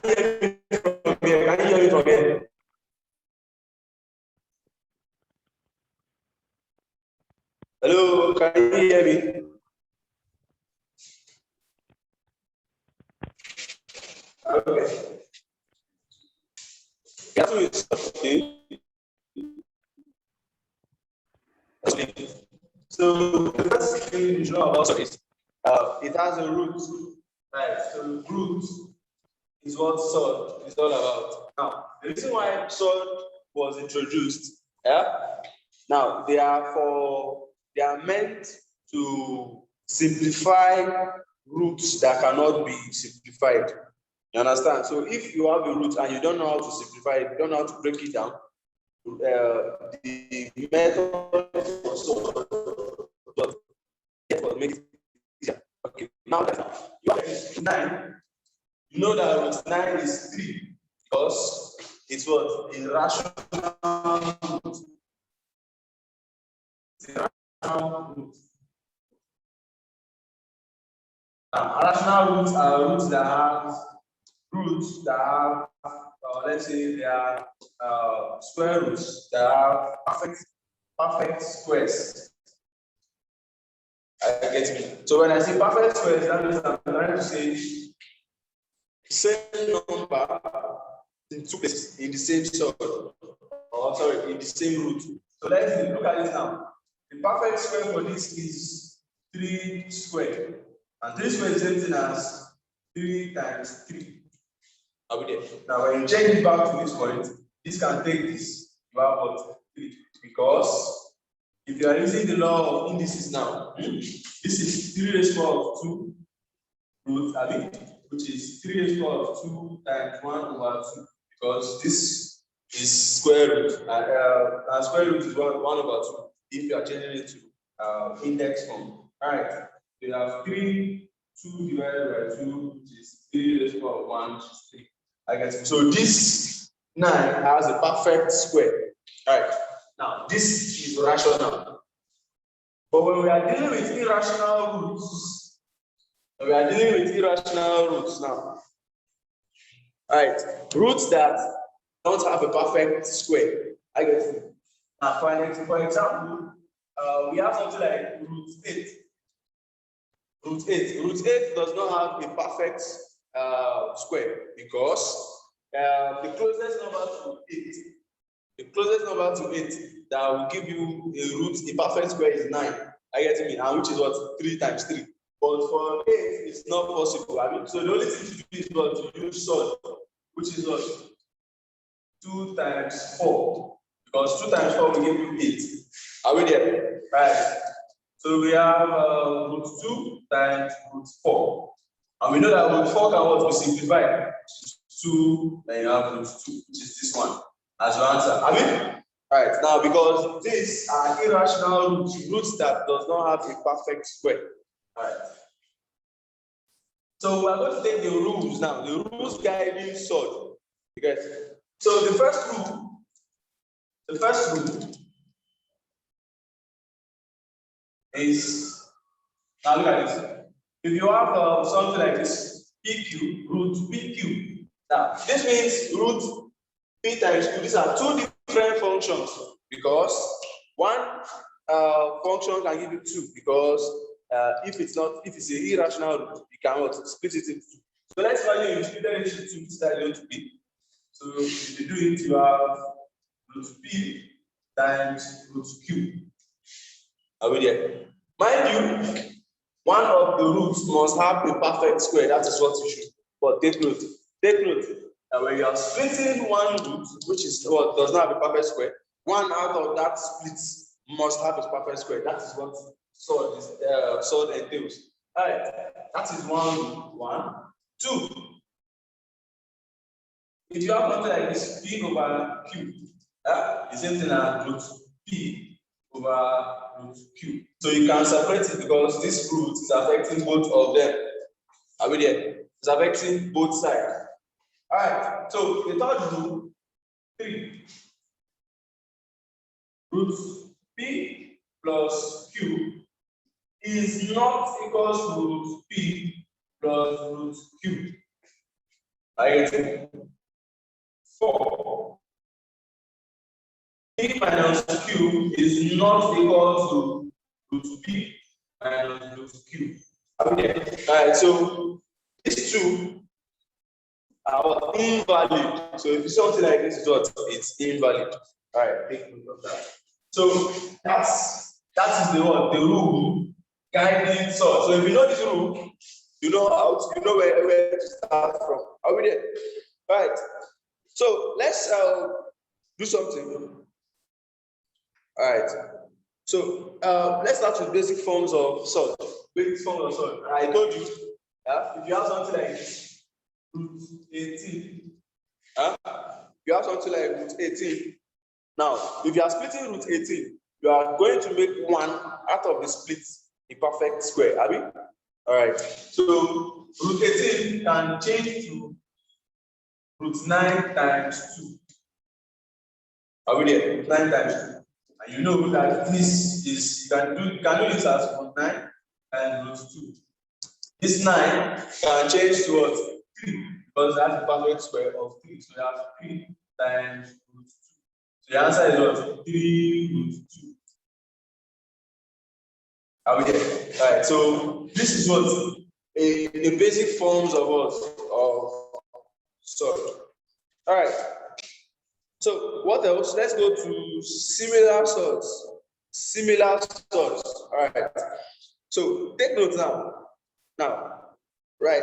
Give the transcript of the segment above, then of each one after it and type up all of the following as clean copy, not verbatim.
Can you hear me from here? Hello, can you hear me? Okay. So the first thing you should know about is it has a root, right? So root is what Surds is all about. Now, the reason why Surds was introduced, now they are meant to simplify roots that cannot be simplified. You understand? So if you have a root and you don't know how to simplify it, you don't know how to break it down, the method for Surds make it easier. Okay, now that you have 9, you know that root 9 is 3 because it was a rational root. Rational roots are roots that have let's say they are square roots that have perfect squares. I get me. So when I say perfect squares, that means I'm trying to say same number in 2 places in the same soil, or sorry, in the same root. So let's look at this now. The perfect square for this is 3 squared. And 3 squared is the same thing as 3 times 3. Are we there? Now, when you change it back to this point, this can take this. You have what? 3. Because if you are using the law of indices now, this is 3 raised to the power of 2 root, which is 3 raised to the power of 2 times 1 over 2. Because this is square root. And square root is 1 over 2. If you are changing it to index form. Alright. So you have 2 divided by 2, which is 3 raised to the power of 1, which is 3. I guess. So this 9 has a perfect square. Alright. Now this is rational. But when we are dealing with irrational roots, now. Alright. Roots that don't have a perfect square. I guess. Now for example, we have something like root 8. Root 8 does not have a perfect square because the closest number to 8 that will give you a root, a perfect square is 9. I get me, and which is what 3 times 3. But for 8, it's not possible. So the only thing to do is what to use Surds, which is what 2 times 4, because 2 times 4 will give you 8. Are we there? Right. So we have root 2 times root 4. And we know that root 4 can also be simplified. 2, then you have root 2, which is this one, as your answer. Alright, now because these are irrational roots that does not have a perfect square. Alright. So we're going to take the rules now, the rules guiding Surds. Okay. So the first rule is, now look at this. If you have something like this, PQ, root PQ. Now, this means root P times Q. These are 2 different functions because one function can give you 2 because if it's an irrational root, you cannot split it into 2. So let's imagine you split it into 2 instead of to P. So if you do it, you have root P times root Q. Are we there? Mind you, one of the roots must have a perfect square. That is what you should. But take note that when you are splitting one root, which is what does not have a perfect square, one out of that split must have a perfect square. That is what Surds entails. All right, that is one root. 1, 2. If you have something like this, P over Q, the same thing as root P over root Q. So you can separate it because this root is affecting both of them. Are we there? It's affecting both sides. Alright, so the third rule, 3. Root P plus Q is not equal to root P plus root Q. I get it. 4. P minus Q is not equal to root P minus root Q. Okay. Alright, so these two are invalid. So if you see something like this, it's invalid. Alright, take note of that. So that is the rule guiding sort. So if you know this rule, you know where to start from. Are we there? Right. So let's do something. All right. So let's start with basic forms of sort. Basic forms of sort. I told you, if you have something like this, root 18. You have something like root 18. Now, if you are splitting root 18, you are going to make 1 out of the split a perfect square, have you? All right. So root 18 can change to root 9 times 2. Are we there? 9 times 2. And you know that this is, you can do this as root 9 and root 2. This 9 can change to what? 3, because that's the perfect square of 3. So you have 3 times root 2. So the answer is what? 3 root 2. Are we there? All right. So this is what the basic forms of what? Of sort. All right. So what else? Let's go to similar sorts. Similar sorts. All right. So take note now. Now, right.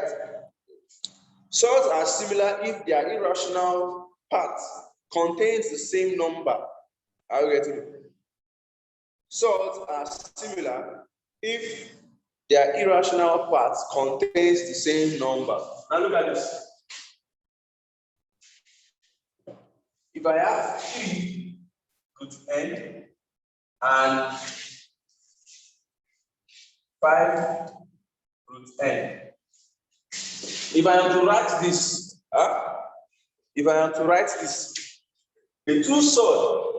Sorts are similar if their irrational part contains the same number. Are you getting it? Sorts are similar if their irrational part contains the same number. Now look at this. If I have 3 root n and 5 root n, if I am to write this, the two sorts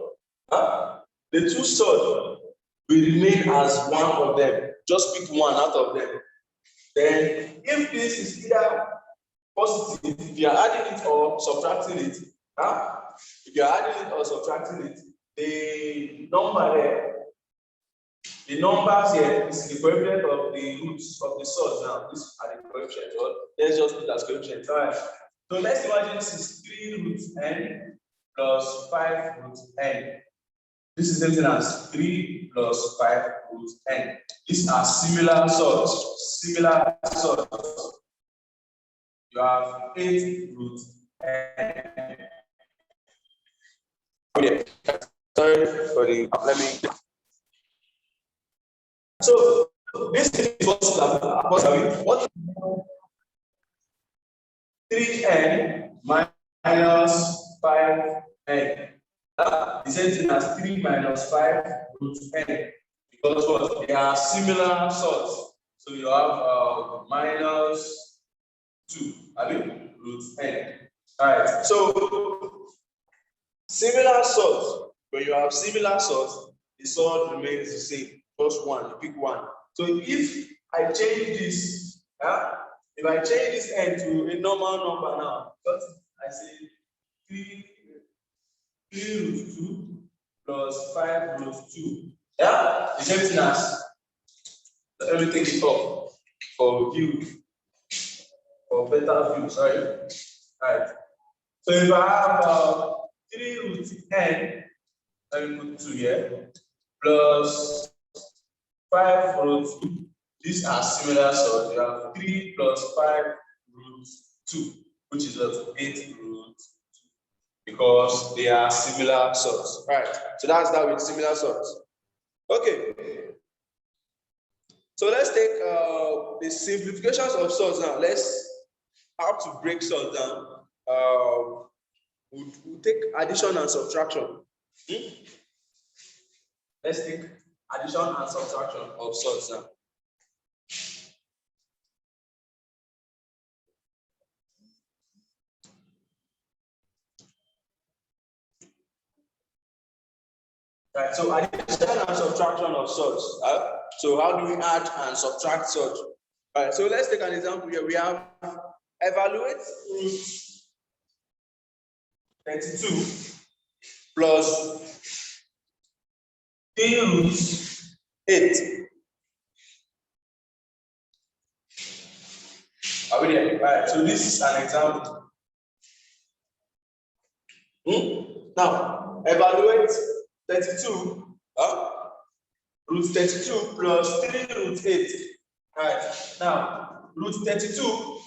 will remain as one of them. Just pick one out of them. Then, if this is either positive, if you are adding it or subtracting it, if you are adding it or subtracting it, the number there, the numbers here is the coefficient of the roots of the source now. These are the coefficients. So let's just put as coefficients. All right. So let's imagine this is 3 root n plus 5 root n. This is something as 3 plus 5 root n. These are similar sorts. Similar sorts. You have 8 root n. Okay. Sorry for the. Let me. So this is what 3n minus 5n. The same thing as 3 minus 5 root n. Because what? They are similar sorts. So you have minus 2, root n. Alright, so similar sorts. When you have similar sorts, the sort remains the same. Just one, you pick one. So if I change this, if I change this n to a normal number now, I say 3 root 2 plus 5 root 2. The same thing as, let me take it off for view, for better view, sorry. Alright. So if I have 3 root n, let me put 2 here, plus 5 root 2. These are similar sorts. You have 3 plus 5 root 2, which is what? 8 root 2. Because they are similar sorts. Right. So that's that with similar sorts. Okay. So let's take the simplifications of sorts now. Let's how to break sorts down. We'll take addition and subtraction. Let's take addition and subtraction of sorts now. Right, so addition and subtraction of sorts. So how do we add and subtract sorts? Right, so let's take an example here. We have evaluate root 32 plus 3 root 8. Are we there? Right. So this is an example. Now evaluate 32. Root 32 plus 3 root 8. Right. Now root 32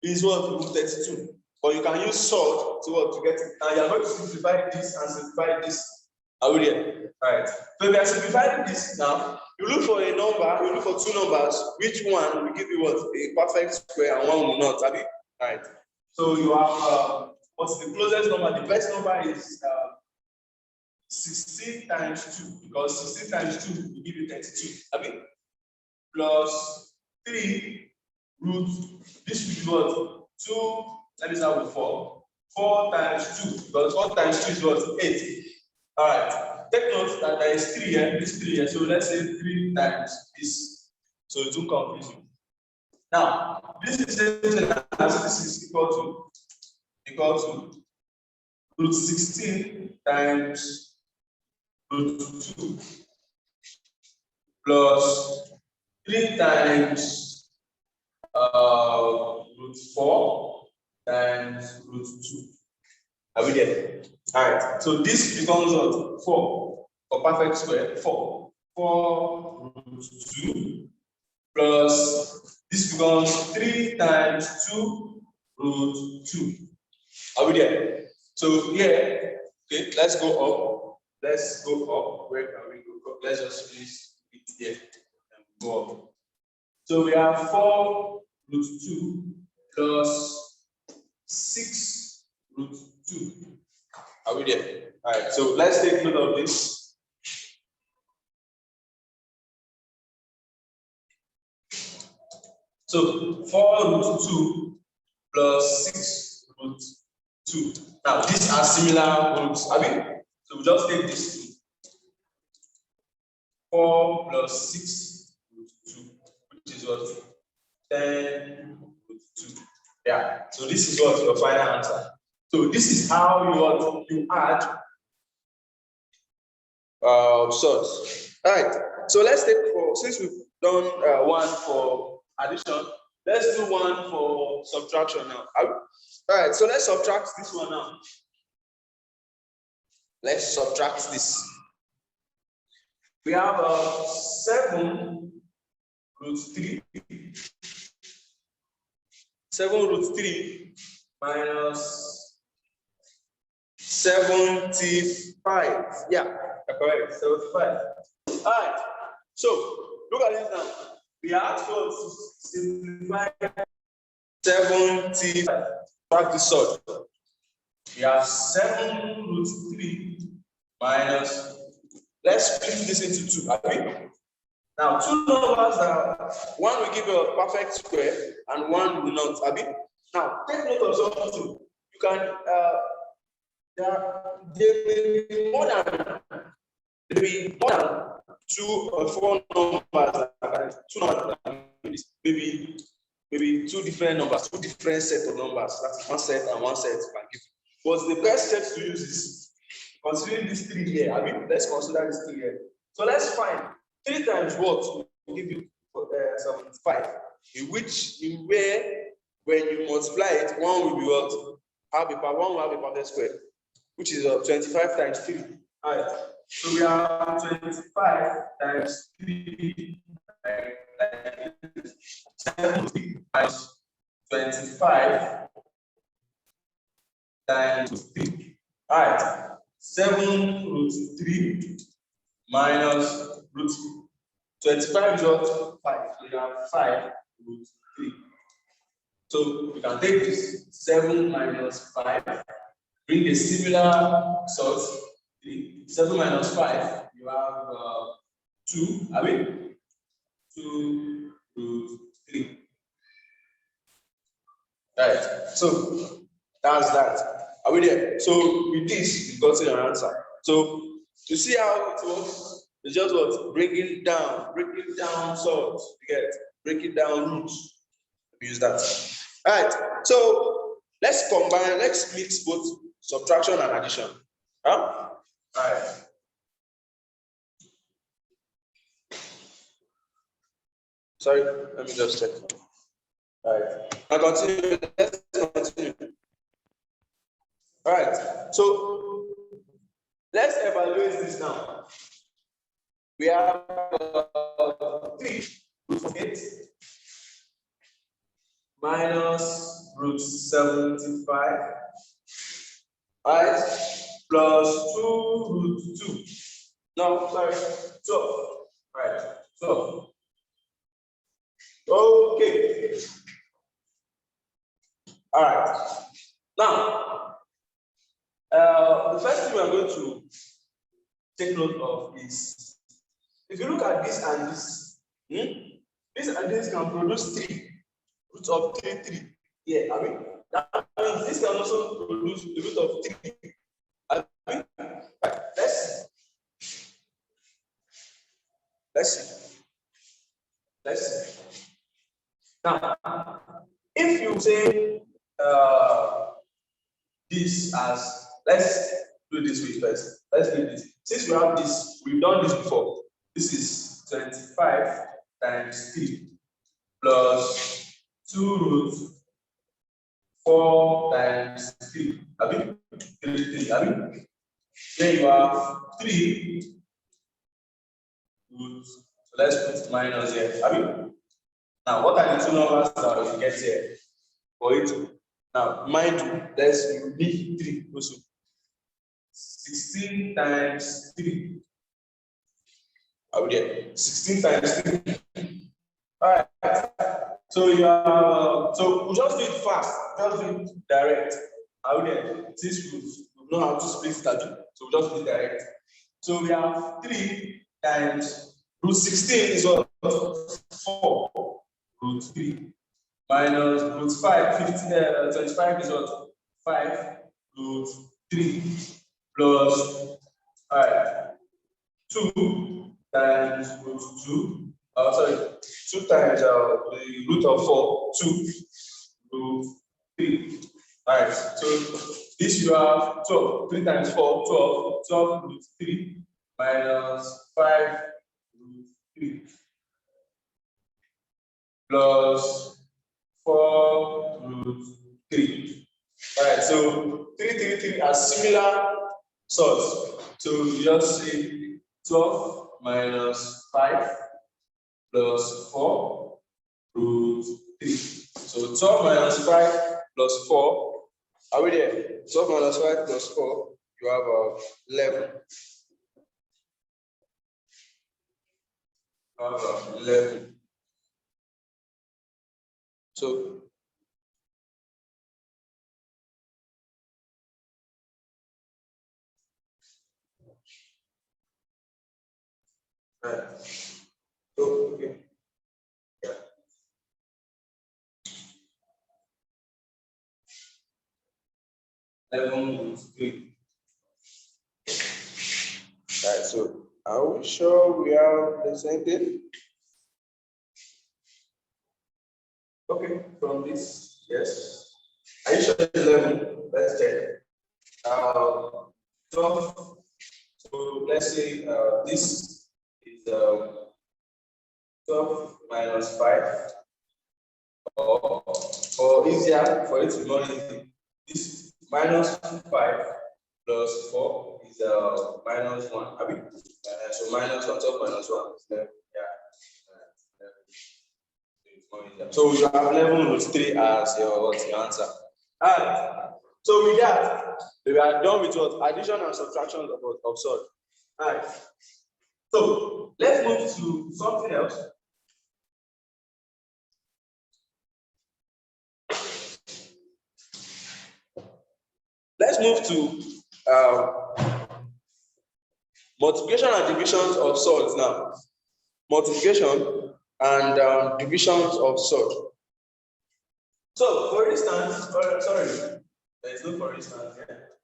is what? Root 32. But you can use sort to get it. Now you are going to simplify this and simplify this. Are we there? Right. So if you are simplifying this now, you look for a number, you look for two numbers, which one will give you what? A perfect square and one will not. Have you? Right. So you have what's the closest number? The best number is 16 times 2, because 16 times 2 will give you 32. Have you? Plus 3 root, this will be what? 2, let me start with 4. 4 times 2, because 4 times 2 is what? 8. All right. Take note that there is 3 here, this 3 here. So let's say 3 times this. So it will confuse you. Now, this is the same as this is equal to root 16 times root 2 plus 3 times root 4 times root 2. Are we there? All right. So this becomes what? 4 for perfect square. 4. 4 root 2 plus this becomes 3 times 2 root 2. Are we there? So here, okay, let's go up. Let's go up. Where can we go up? Let's just finish it here and go up. So we have 4 root 2 plus 6 root 2. Are we there? All right, so let's take note of this. So 4 root 2 plus 6 root 2. Now these are similar roots. I mean, so we just take this 4 plus 6 root 2, which is what? 10 root 2. Yeah, so this is what your final answer. So this is how you add surds. All right, so let's take since we've done one for addition, let's do one for subtraction now. All right, so let's subtract this one now. Let's subtract this. We have 7 root 3. 7 root 3 minus 75. Yeah, correct. 75. All right. So look at this now. We are asked to simplify 75. Practice sort. We have 7 root 3 minus. Let's split this into 2. Agree? Now, two numbers that one will give a perfect square and one will not. Agree? Now, take note of something. You can there may be more than 2 or 4 numbers. Maybe 2 different numbers, 2 different sets of numbers. That's one set and one set can give. But the best set to use is considering this 3 here. I mean, let's consider this 3 here. So let's find 3 times what will give you 75. In where when you multiply it, one will be what? One will have a perfect square, which is 25 times 3. All right. So we have 25 times 3 times 25 times 3. All right. 7 root 3 minus root 25 is what? 5. So you have 5 root 3. So we can take this 7 minus 5, bring a similar source. 3. 7 minus 5, you have 2. I mean, 2 root 3. Right. So that's that. Are we there? So with this, we got an answer. So you see how it works? It's just what? Breaking down sorts. You get breaking down roots. We use that. All right. So let's combine. Let's mix both subtraction and addition. Huh? All right. Sorry, let me just check. All right. Now continue. Let's continue. All right. So let's evaluate this now. We have 3 root of 8 minus root 75, right? Plus 2 root 2. No, sorry, 12. Right, 12. Okay. All right. Now, the first thing we are going to take note of is, if you look at this and this, this and this can produce 3. Root of 3, 3. Yeah, I mean, that means this can also produce the root of 3. I mean, let's see. Now, if you say this as, let's do this way first. Let's do this. Since we have this, we've done this before. This is 25 times 3 plus 2 root 4 times 3. I mean, 3. I mean, then you have 3 root. So let's put minus here. I mean, now what are the 2 numbers that we get here for it? Now, mind you, let's leave 3 also. 16 times 3. Are we there? 16 times 3. All right. So you have, so we just do it fast, just do it direct. Are we there? Since we know how to split that, so we just do it direct. So we have 3 times root 16 is what? 4 root 3 minus root 5, 25 is what? 5 root 3 plus, all right, 2 times root 2. Sorry, 2 times the root of 4, 2 root 3. All right, so this you have 12. 3 times 4, 12. 12 root 3 minus 5 root 3 plus 4 root 3. All right, so 3, 3, 3 are similar sorts. So you just say 12 minus 5 plus 4 root 3. So 12 minus 5 plus 4. Are we there? 12 minus 5 plus 4, you have 11. You have 11. So right. So okay. Yeah. 11 root 3. Right, so are we sure we have the same thing? Okay, from this, yes. Are you sure it's 11? Let's check. 12. So let's say this is 12 minus 5. Or easier for it to be more easy. This minus 5 plus 4 is minus 1. So minus 1, 12 minus 1 is 11. Yeah. So you have 11 root 3 as your answer. Alright. So with that, we are done with what? Addition and subtraction of surds. Alright. So let's move to something else. Let's move to multiplication and divisions of surds now. Multiplication and divisions of surds. So, for instance, sorry, there is no for instance here.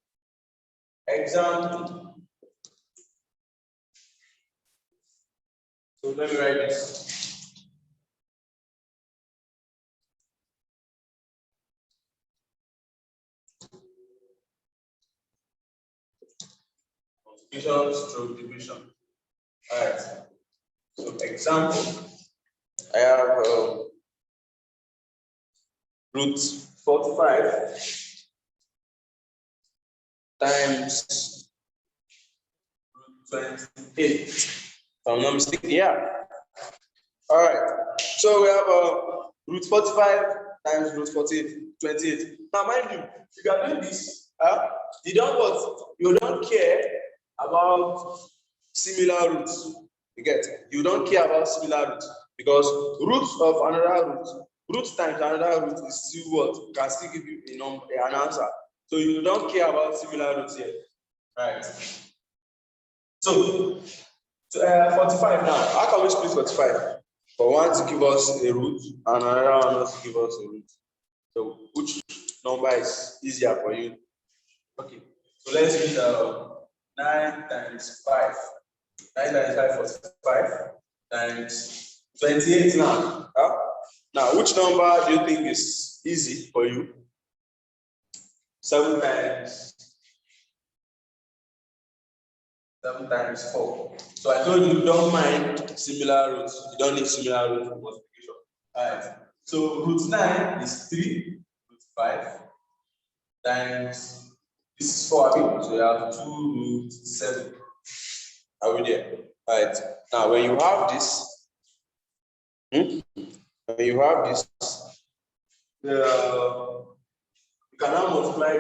Example. So let me write this. multiplication stroke division. All right. So example, I have root 45 times root 28. If I'm not mistaken, yeah. All right. So we have root 45 times root 28. Now, mind you, if you are doing this, you don't care about similar roots. You get it? You don't care about similar roots because roots of another root times another root is still what can still give you a number, an answer. So you don't care about similar roots here, right? So 45 now. How can we split 45? For one to give us a root and another one to give us a root. So which number is easier for you? Okay. So let's use 9 times 5. 9 times 5 45 times 28 now. Now, which number do you think is easy for you? 7 times 4. So I told you don't mind similar roots. You don't need similar roots for multiplication. All right. So root 9 is 3 root 5 times this is 4. So you have 2 root 7. Are we there? All right. Now when you have this, you can now multiply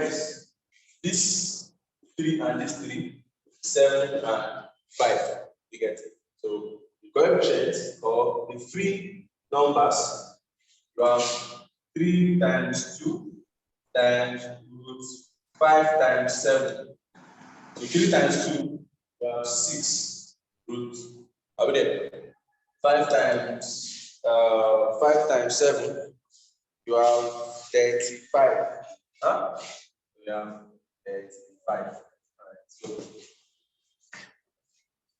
this 3 and this 3, 7 and 5. You get it? So the coefficient or the free numbers, you have 3 times 2 times root 5 times 7. So 3 times 2, you have 6 root. Are we there? 5 times 7, you have 35. You have 35. All right. So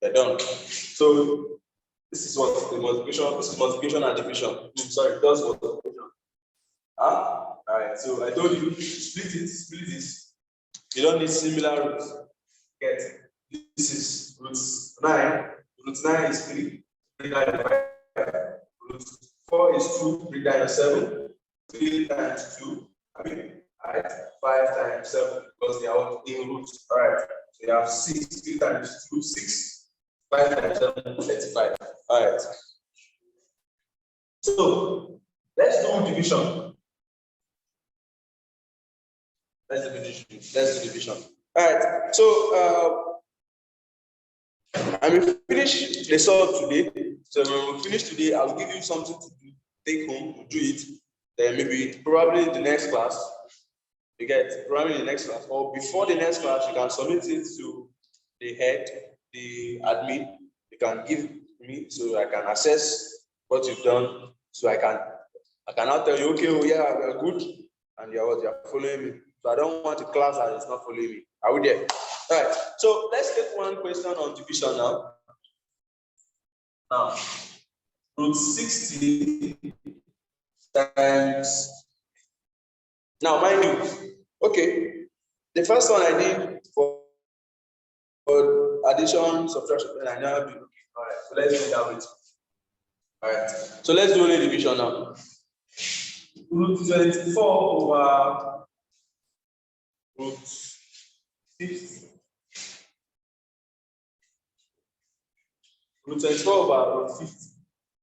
they're done. So this is what the multiplication. This is multiplication and division. Sorry, that's multiplication. All right. So I told you split this. You don't need similar roots. Get this is root 9. Root 9 is 3. 3 times 5. Root 4 is 2. 3 times 7. 3 times 2. I mean, 5 times 7 because they are all in roots. All right. So you have 6. 3 times 2, 6. 5 times 7, 35. All right. So let's do division. Let's do division. All right. So I will finish the sort today. So when we finish today, I'll give you something to do, take home, do it. Then maybe probably the next class. You get probably the next class, or before the next class, you can submit it to the head, the admin. You can give me so I can assess what you've done. So I can now tell you, okay, oh yeah, we are good, and you're following me. So I don't want a class that is not following me. Are we there? All right. So let's take one question on division now. Now, root 60 times. Now, mind you, okay, the first one I did for addition, subtraction, and I never do. All right, so let's do that with. All right, so let's do only division now. Root 24 over root 50. Root 24 over root 50.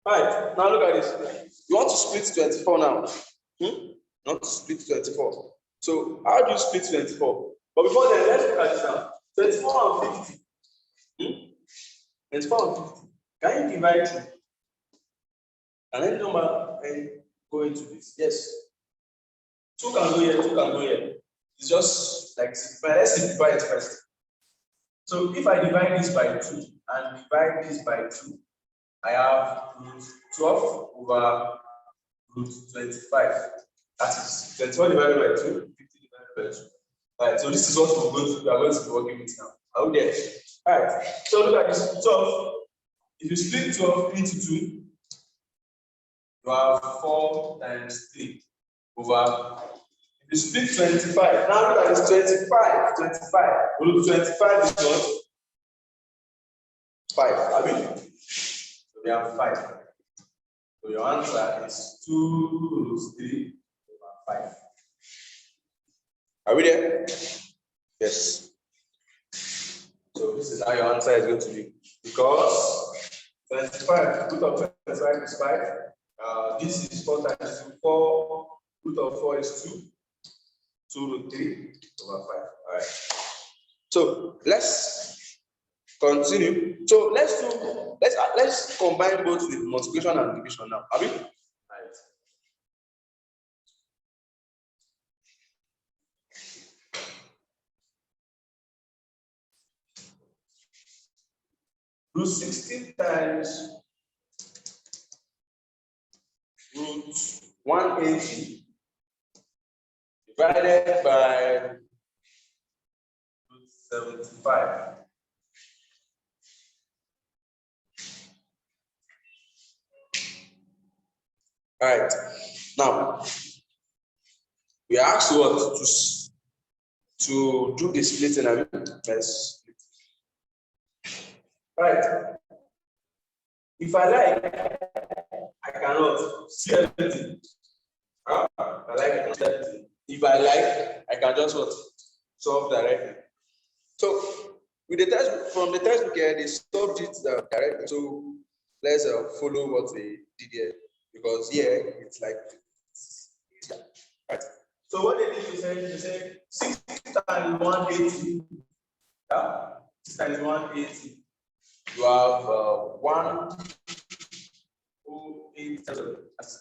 All right, now look at this. You want to split 24 now. Not to split 24. So how do you split 24? But before then, let's look at this now. 24 and 50. 24 and 50. Can you divide 2? Can any number go into this? Yes. 2 can go here, 2 can go here. It's just like simplify. Let's simplify it first. So if I divide this by 2 and divide this by 2, I have root 12 over root 25. That is 24 divided by 2, 50 divided by 2. All right, so this is what we are going to be working with now. Are we there? All right, so look at this 12. If you split 12 into 2, you have 4 times 3 over. If you split 25, now look at this 25. Root 25 is what? 5. I mean, so we have 5. So your answer is 2 root 3 over 5. Are we there? Yes. So this is how your answer is going to be. Because 25, root of 25 is 5. This is 4 times 2. 4, root of 4 is 2. 2 root 3 over 5. All right. So let's continue. So let's combine both with multiplication and division now. Are we? Right. Root 16 times root 180 divided by root 75. All right. Now, we are asked what to do the splitting. I mean, let's split. All right. If I like, I cannot see everything. I like, I can see everything. If I like, I can just what? Solve directly. So with the text from the textbook here, they solved it directly. So let's follow what they did here, because here it's like right. So what they did is they said 6 times 180. Yeah, 6 times 180. You have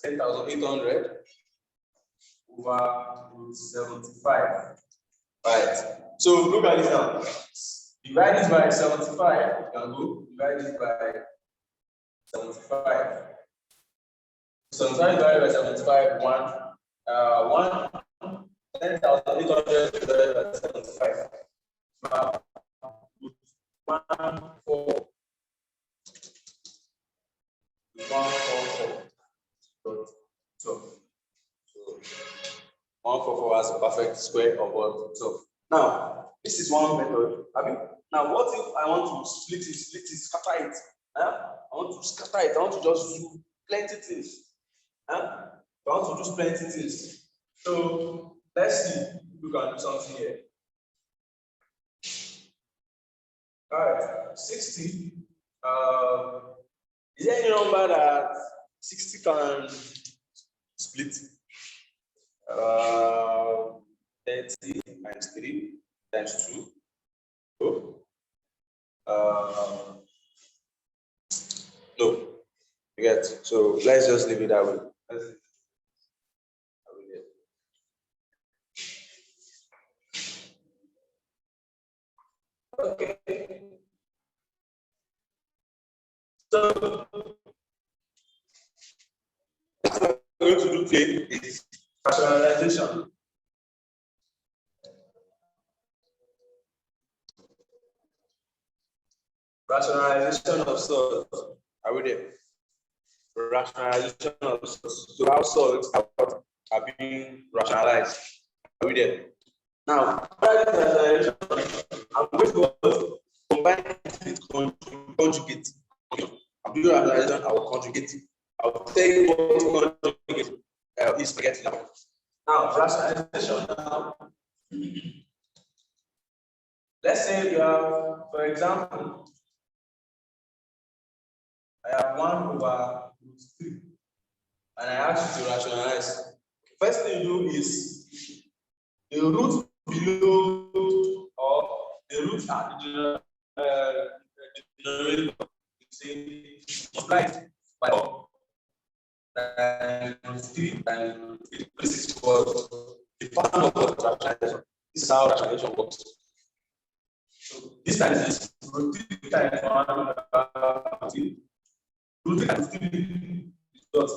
10,800 over 75. Right. So look at this now. Divide this by 75. You can go divide this by 75. 75 divided by 75, 10,800 divided by 75. 144. 144. So 144 has a perfect square of what? So now this is one method. I mean, now what if I want to split it, scatter it? I want to scatter it. I want to just do plenty things. I want to do plenty things. So let's see if we can do something here. All right, 60. Is there any number that 60 can split? 30 times 3 times 2. No, you get. So let's just leave it that way. Okay. So what we're going to do today is rationalization. Rationalization of Surds. Are we there? Rationalization of Surds. So how Surds are being rationalized. Are we there? Now, rationalization, I'm going to combine it with conjugate. I'm doing rationalization, I will conjugate it. I will tell you what conjugate is spaghetti now. Now, rationalization now. Let's say you have, for example, I have 1 over root 3, and I ask you to rationalize. First thing you do is the root below or the root at the denominator. Multiplied by 4 times 3 times 3. This is what the pattern of rationalization. This is how rationalization works. So this time is root 3 times 1 3. Root 3 times 3 is what?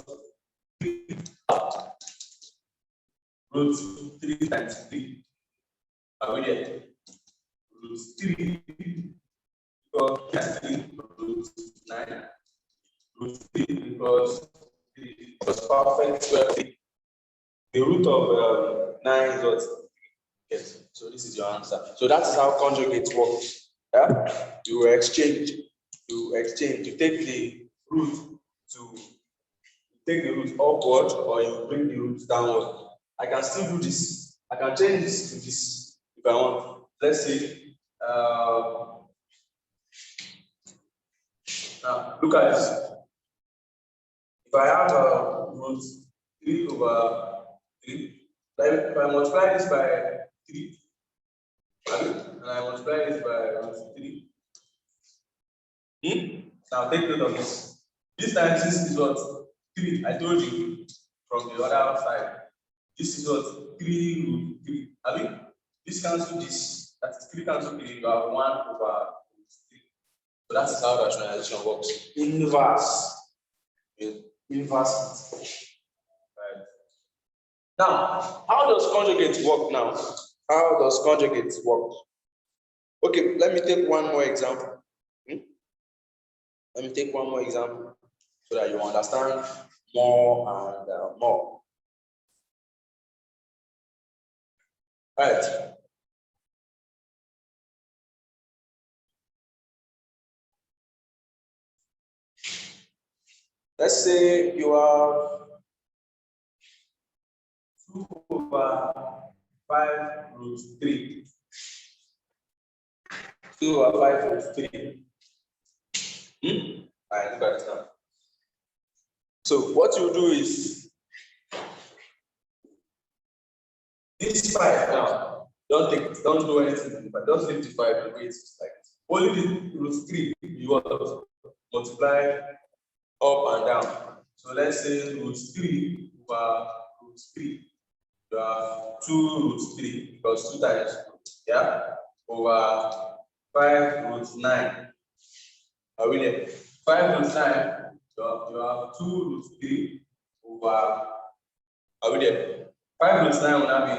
3 out. Root 3 times 3. Are we there? Root 3 because 3 root 9. Root 3 because 3 was perfect square. The root of 9 is what? Yes. So this is your answer. So that is how conjugate works. Yeah? You will exchange. to exchange, to take the root upward, or you bring the root downward. I can still do this. I can change this to this if I want. Let's say, now look at this. If I have root 3 over 3, if I multiply this by 3, and I multiply this by root 3, now take note of this. This times this is what? 3. I told you from the other side. This is what? 3 root 3. I mean, this cancel this. That is 3 cancel 3. You have 1 over 3. So that is how rationalization works. Inverse. Inverse. Right. Now, how does conjugate work now? How does conjugate work? Okay, let me take one more example. Let me take one more example so that you understand more and more. All right. Let's say you have 2 over 5 root 3. 2 over 5 root 3. All right, look at it now. So what you do is this 5 now. Don't do anything, but don't leave the 5 the way it's like this. Only the root 3 you want to multiply up and down. So let's say root 3 over root 3. You have 2 root 3 because 2 times, yeah, over 5 root 9. Are we there? 5 root 9, you have 2 root 3 over, are we there? 5 root 9 will now be,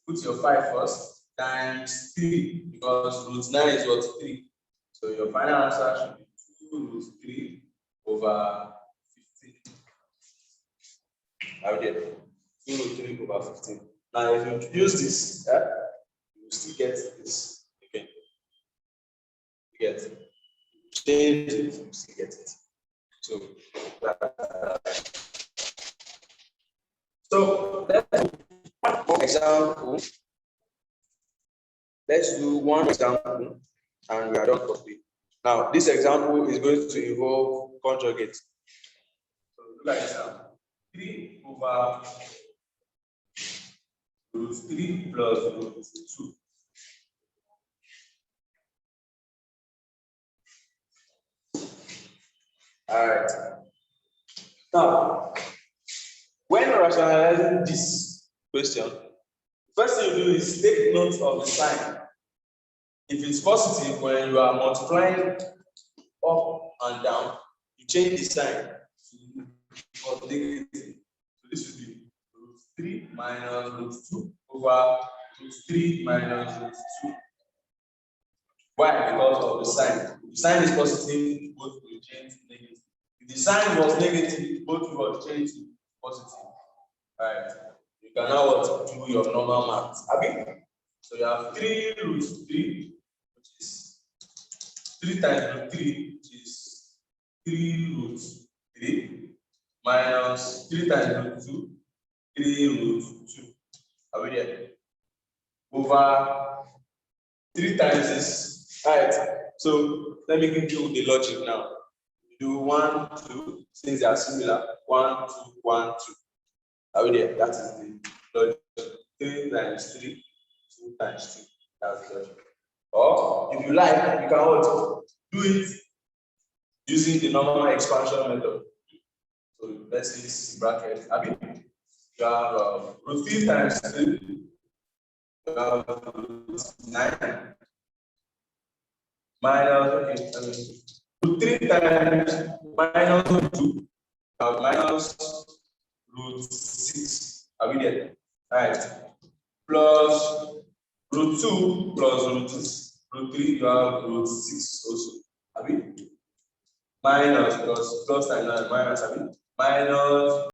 put your 5 first, times 3, because root 9 is what? 3. So your final answer should be 2 root 3 over 15. Are we there? 2 root 3 over 15. Now, if you use this, you will still get this again. You get it. Change it, you still get it. So let's do one example. Let's do one example, and we are done for today. Now, this example is going to involve conjugate. So look at this now. 3 over root 3 plus root 2. All right. Now, when rationalizing this question, first thing you do is take note of the sign. If it's positive, when you are multiplying up and down, you change the sign to negative. So this would be root 3 minus root 2 over root 3 minus root 2. Why? Because of the sign. If the sign is positive, both will change to negative. If the sign was negative, both will change to positive. All right. You can now do your normal math. So you have 3 root 3, which is 3 times root 3, which is 3 root 3, minus 3 times root 2, 3 root 2. Are we there? Over 3 times this. All right. So let me give you the logic now. We do 1, 2, since they are similar. 1, 2, 1, 2. Are we there? That is the logic. 3 times 3, 2 times 2. That's the logic. Or if you like, you can also do it using the normal expansion method. So let's see this bracket. You have root 3 times 3. You have root 9. Minus, root 3 times minus root 2. Minus root 6. Are we there? All right. Plus root 2 plus root 3, you have root 6 also. Are we? Minus plus times minus, minus